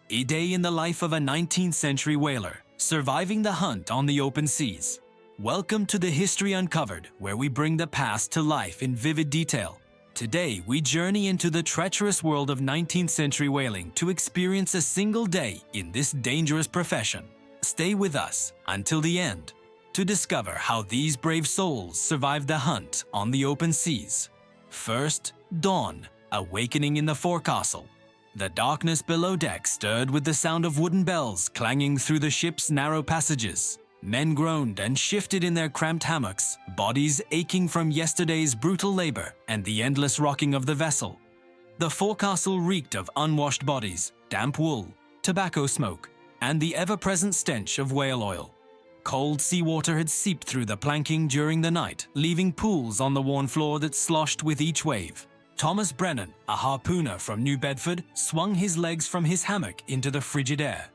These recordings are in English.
A day in the life of a 19th century whaler, surviving the hunt on the open seas. Welcome to the History Uncovered, where we bring the past to life in vivid detail. Today, we journey into the treacherous world of 19th century whaling to experience a single day in this dangerous profession. Stay with us until the end to discover how these brave souls survived the hunt on the open seas. First, dawn, awakening in the forecastle. The darkness below deck stirred with the sound of wooden bells clanging through the ship's narrow passages. Men groaned and shifted in their cramped hammocks, bodies aching from yesterday's brutal labor and the endless rocking of the vessel. The forecastle reeked of unwashed bodies, damp wool, tobacco smoke, and the ever-present stench of whale oil. Cold seawater had seeped through the planking during the night, leaving pools on the worn floor that sloshed with each wave. Thomas Brennan, a harpooner from New Bedford, swung his legs from his hammock into the frigid air.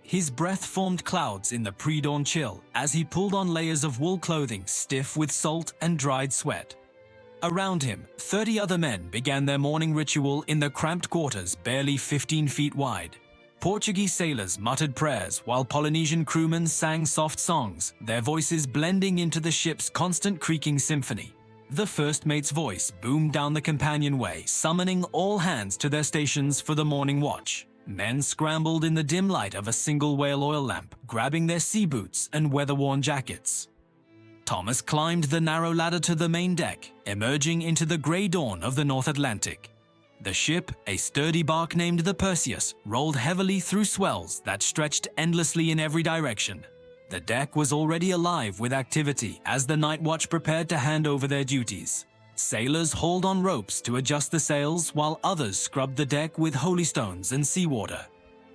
His breath formed clouds in the pre-dawn chill as he pulled on layers of wool clothing stiff with salt and dried sweat. Around him, 30 other men began their morning ritual in the cramped quarters barely 15 feet wide. Portuguese sailors muttered prayers while Polynesian crewmen sang soft songs, their voices blending into the ship's constant creaking symphony. The first mate's voice boomed down the companionway, summoning all hands to their stations for the morning watch. Men scrambled in the dim light of a single whale oil lamp, grabbing their sea boots and weather-worn jackets. Thomas climbed the narrow ladder to the main deck, emerging into the grey dawn of the North Atlantic. The ship, a sturdy bark named the Perseus, rolled heavily through swells that stretched endlessly in every direction. The deck was already alive with activity as the night watch prepared to hand over their duties. Sailors hauled on ropes to adjust the sails while others scrubbed the deck with holystones and seawater.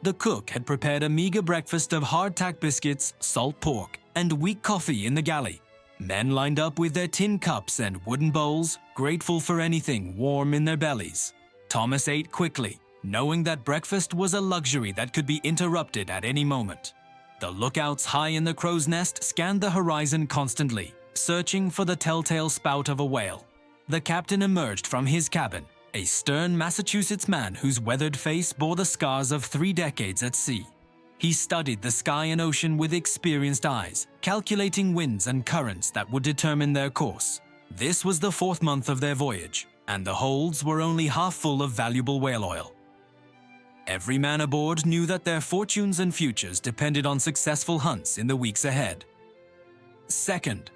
The cook had prepared a meager breakfast of hardtack biscuits, salt pork, and weak coffee in the galley. Men lined up with their tin cups and wooden bowls, grateful for anything warm in their bellies. Thomas ate quickly, knowing that breakfast was a luxury that could be interrupted at any moment. The lookouts high in the crow's nest scanned the horizon constantly, searching for the telltale spout of a whale. The captain emerged from his cabin, a stern Massachusetts man whose weathered face bore the scars of 3 decades at sea. He studied the sky and ocean with experienced eyes, calculating winds and currents that would determine their course. This was the 4th month of their voyage, and the holds were only half full of valuable whale oil. Every man aboard knew that their fortunes and futures depended on successful hunts in the weeks ahead. Second,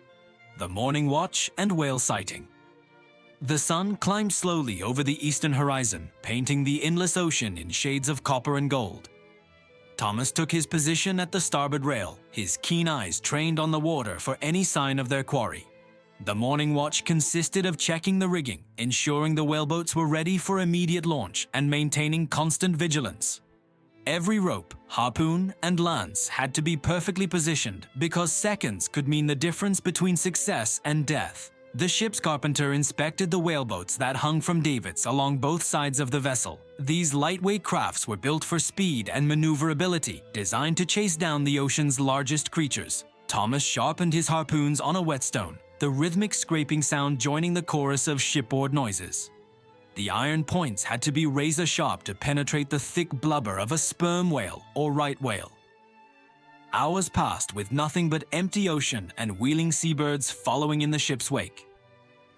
the morning watch and whale sighting. The sun climbed slowly over the eastern horizon, painting the endless ocean in shades of copper and gold. Thomas took his position at the starboard rail, his keen eyes trained on the water for any sign of their quarry. The morning watch consisted of checking the rigging, ensuring the whaleboats were ready for immediate launch, and maintaining constant vigilance. Every rope, harpoon, and lance had to be perfectly positioned because seconds could mean the difference between success and death. The ship's carpenter inspected the whaleboats that hung from davits along both sides of the vessel. These lightweight crafts were built for speed and maneuverability, designed to chase down the ocean's largest creatures. Thomas sharpened his harpoons on a whetstone, the rhythmic scraping sound joining the chorus of shipboard noises. The iron points had to be razor-sharp to penetrate the thick blubber of a sperm whale or right whale. Hours passed with nothing but empty ocean and wheeling seabirds following in the ship's wake.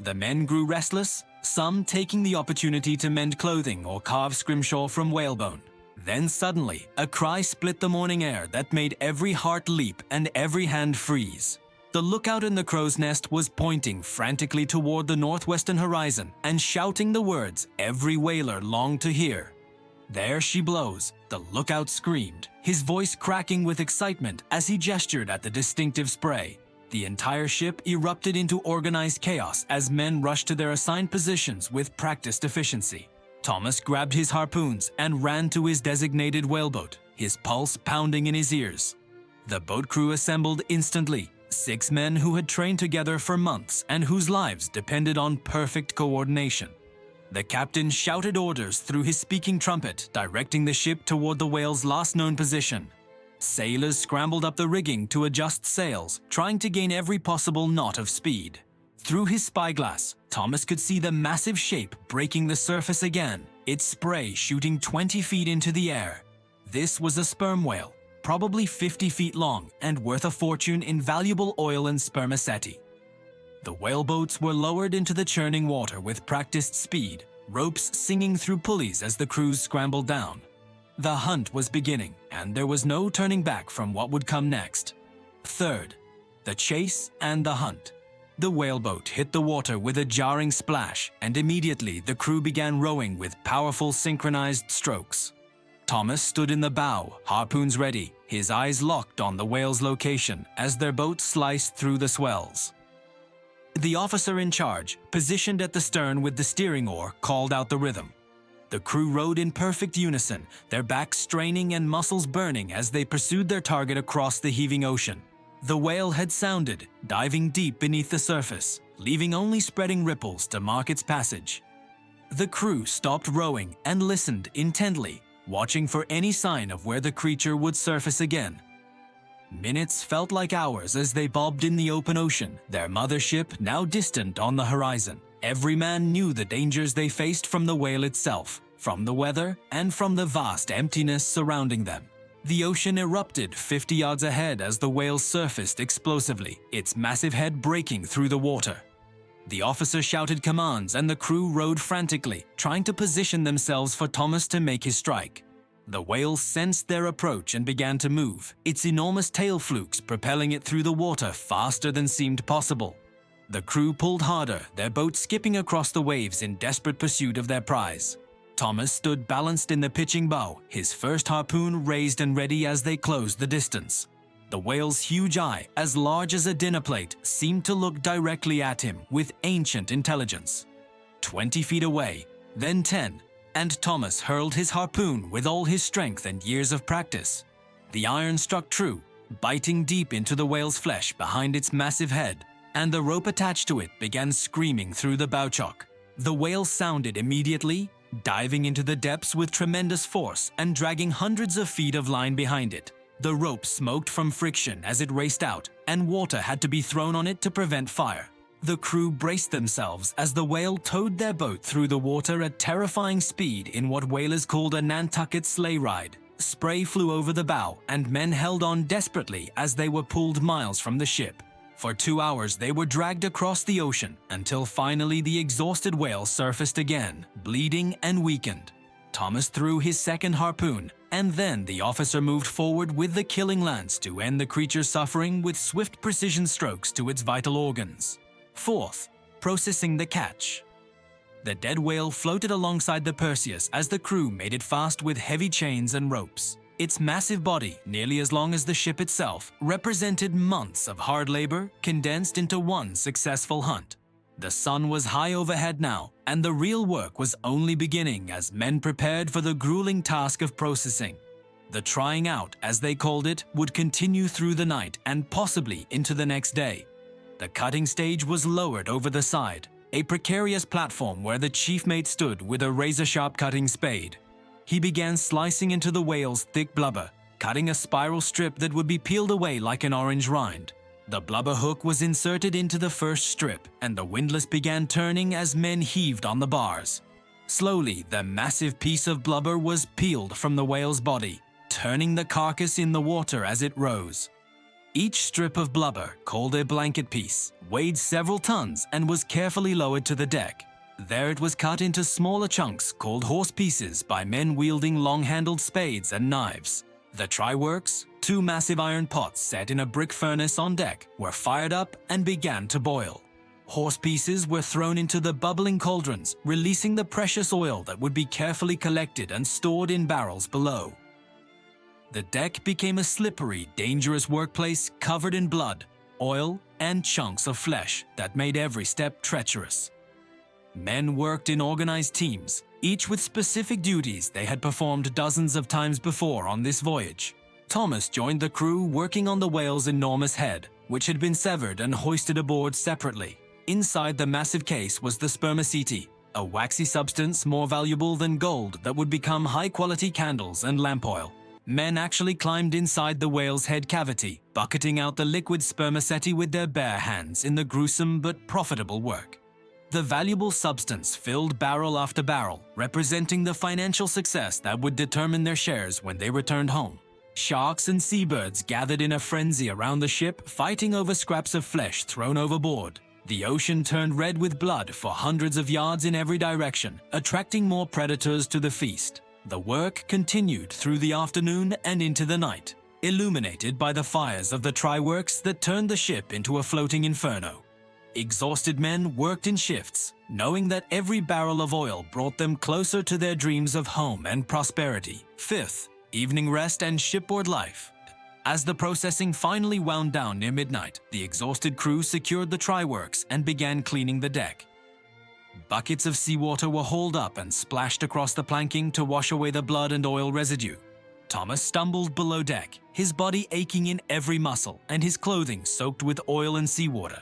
The men grew restless, some taking the opportunity to mend clothing or carve scrimshaw from whalebone. Then suddenly, a cry split the morning air that made every heart leap and every hand freeze. The lookout in the crow's nest was pointing frantically toward the northwestern horizon and shouting the words every whaler longed to hear. "There she blows," the lookout screamed, his voice cracking with excitement as he gestured at the distinctive spray. The entire ship erupted into organized chaos as men rushed to their assigned positions with practiced efficiency. Thomas grabbed his harpoons and ran to his designated whaleboat, his pulse pounding in his ears. The boat crew assembled instantly, 6 men who had trained together for months and whose lives depended on perfect coordination. The captain shouted orders through his speaking trumpet, directing the ship toward the whale's last known position. Sailors scrambled up the rigging to adjust sails, trying to gain every possible knot of speed. Through his spyglass, Thomas could see the massive shape breaking the surface again, its spray shooting 20 feet into the air. This was a sperm whale, probably 50 feet long and worth a fortune in valuable oil and spermaceti. The whaleboats were lowered into the churning water with practiced speed, ropes singing through pulleys as the crews scrambled down. The hunt was beginning, and there was no turning back from what would come next. Third, the chase and the hunt. The whaleboat hit the water with a jarring splash, and immediately the crew began rowing with powerful synchronized strokes. Thomas stood in the bow, harpoons ready, his eyes locked on the whale's location as their boat sliced through the swells. The officer in charge, positioned at the stern with the steering oar, called out the rhythm. The crew rowed in perfect unison, their backs straining and muscles burning as they pursued their target across the heaving ocean. The whale had sounded, diving deep beneath the surface, leaving only spreading ripples to mark its passage. The crew stopped rowing and listened intently, watching for any sign of where the creature would surface again. Minutes felt like hours as they bobbed in the open ocean, their mothership now distant on the horizon. Every man knew the dangers they faced from the whale itself, from the weather, and from the vast emptiness surrounding them. The ocean erupted 50 yards ahead as the whale surfaced explosively, its massive head breaking through the water. The officer shouted commands and the crew rowed frantically, trying to position themselves for Thomas to make his strike. The whale sensed their approach and began to move, its enormous tail flukes propelling it through the water faster than seemed possible. The crew pulled harder, their boat skipping across the waves in desperate pursuit of their prize. Thomas stood balanced in the pitching bow, his first harpoon raised and ready as they closed the distance. The whale's huge eye, as large as a dinner plate, seemed to look directly at him with ancient intelligence. 20 feet away, then 10, and Thomas hurled his harpoon with all his strength and years of practice. The iron struck true, biting deep into the whale's flesh behind its massive head, and the rope attached to it began screaming through the bowchock. The whale sounded immediately, diving into the depths with tremendous force and dragging hundreds of feet of line behind it. The rope smoked from friction as it raced out, and water had to be thrown on it to prevent fire. The crew braced themselves as the whale towed their boat through the water at terrifying speed in what whalers called a Nantucket sleigh ride. Spray flew over the bow, and men held on desperately as they were pulled miles from the ship. For 2 hours they were dragged across the ocean until finally the exhausted whale surfaced again, bleeding and weakened. Thomas threw his second harpoon, and then the officer moved forward with the killing lance to end the creature's suffering with swift precision strokes to its vital organs. Fourth, processing the catch. The dead whale floated alongside the Perseus as the crew made it fast with heavy chains and ropes. Its massive body, nearly as long as the ship itself, represented months of hard labor condensed into one successful hunt. The sun was high overhead now, and the real work was only beginning as men prepared for the grueling task of processing. The trying out, as they called it, would continue through the night and possibly into the next day. The cutting stage was lowered over the side, a precarious platform where the chief mate stood with a razor-sharp cutting spade. He began slicing into the whale's thick blubber, cutting a spiral strip that would be peeled away like an orange rind. The blubber hook was inserted into the first strip, and the windlass began turning as men heaved on the bars. Slowly, the massive piece of blubber was peeled from the whale's body, turning the carcass in the water as it rose. Each strip of blubber, called a blanket piece, weighed several tons and was carefully lowered to the deck. There it was cut into smaller chunks called horse pieces by men wielding long-handled spades and knives. The try-works, 2 massive iron pots set in a brick furnace on deck, were fired up and began to boil. Horse pieces were thrown into the bubbling cauldrons, releasing the precious oil that would be carefully collected and stored in barrels below. The deck became a slippery, dangerous workplace covered in blood, oil, and chunks of flesh that made every step treacherous. Men worked in organized teams, each with specific duties they had performed dozens of times before on this voyage. Thomas joined the crew working on the whale's enormous head, which had been severed and hoisted aboard separately. Inside the massive case was the spermaceti, a waxy substance more valuable than gold that would become high-quality candles and lamp oil. Men actually climbed inside the whale's head cavity, bucketing out the liquid spermaceti with their bare hands in the gruesome but profitable work. The valuable substance filled barrel after barrel, representing the financial success that would determine their shares when they returned home. Sharks and seabirds gathered in a frenzy around the ship, fighting over scraps of flesh thrown overboard. The ocean turned red with blood for hundreds of yards in every direction, attracting more predators to the feast. The work continued through the afternoon and into the night, illuminated by the fires of the try-works that turned the ship into a floating inferno. Exhausted men worked in shifts, knowing that every barrel of oil brought them closer to their dreams of home and prosperity. Fifth, evening rest and shipboard life. As the processing finally wound down near midnight, the exhausted crew secured the try-works and began cleaning the deck. Buckets of seawater were hauled up and splashed across the planking to wash away the blood and oil residue. Thomas stumbled below deck, his body aching in every muscle and his clothing soaked with oil and seawater.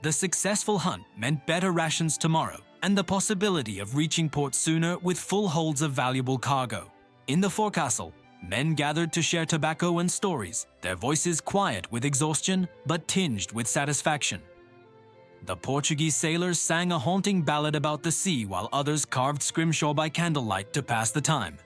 The successful hunt meant better rations tomorrow and the possibility of reaching port sooner with full holds of valuable cargo. In the forecastle, men gathered to share tobacco and stories, their voices quiet with exhaustion but tinged with satisfaction. The Portuguese sailors sang a haunting ballad about the sea while others carved scrimshaw by candlelight to pass the time.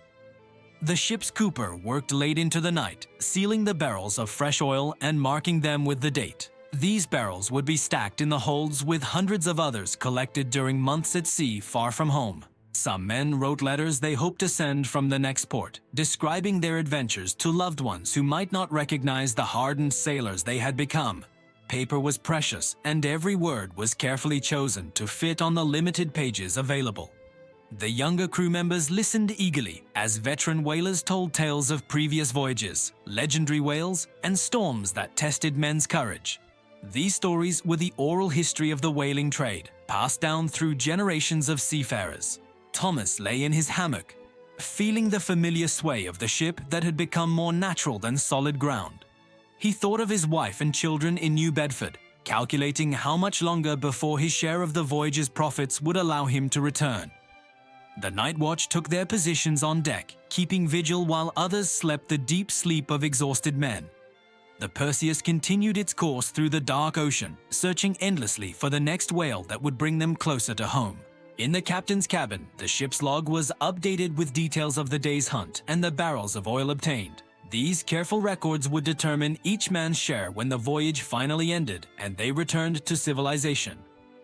The ship's cooper worked late into the night, sealing the barrels of fresh oil and marking them with the date. These barrels would be stacked in the holds with hundreds of others collected during months at sea far from home. Some men wrote letters they hoped to send from the next port, describing their adventures to loved ones who might not recognize the hardened sailors they had become. Paper was precious, and every word was carefully chosen to fit on the limited pages available. The younger crew members listened eagerly as veteran whalers told tales of previous voyages, legendary whales, and storms that tested men's courage. These stories were the oral history of the whaling trade, passed down through generations of seafarers. Thomas lay in his hammock, feeling the familiar sway of the ship that had become more natural than solid ground. He thought of his wife and children in New Bedford, calculating how much longer before his share of the voyage's profits would allow him to return. The night watch took their positions on deck, keeping vigil while others slept the deep sleep of exhausted men. The Perseus continued its course through the dark ocean, searching endlessly for the next whale that would bring them closer to home. In the captain's cabin, the ship's log was updated with details of the day's hunt and the barrels of oil obtained. These careful records would determine each man's share when the voyage finally ended and they returned to civilization.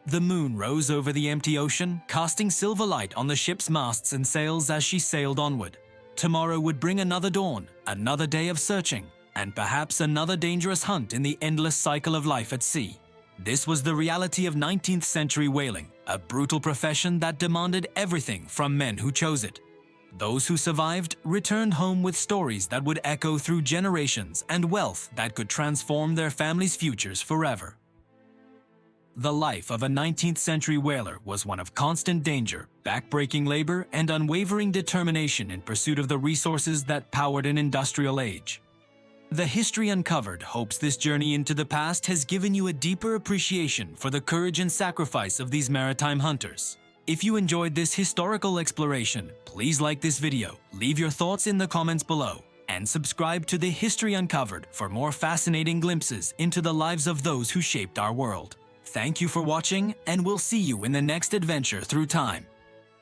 The moon rose over the empty ocean, casting silver light on the ship's masts and sails as she sailed onward. Tomorrow would bring another dawn, another day of searching, and perhaps another dangerous hunt in the endless cycle of life at sea. This was the reality of 19th century whaling, a brutal profession that demanded everything from men who chose it. Those who survived returned home with stories that would echo through generations and wealth that could transform their families' futures forever. The life of a 19th century whaler was one of constant danger, back-breaking labor, and unwavering determination in pursuit of the resources that powered an industrial age. The History Uncovered hopes this journey into the past has given you a deeper appreciation for the courage and sacrifice of these maritime hunters. If you enjoyed this historical exploration, please like this video, leave your thoughts in the comments below, and subscribe to the History Uncovered for more fascinating glimpses into the lives of those who shaped our world. Thank you for watching, and we'll see you in the next adventure through time.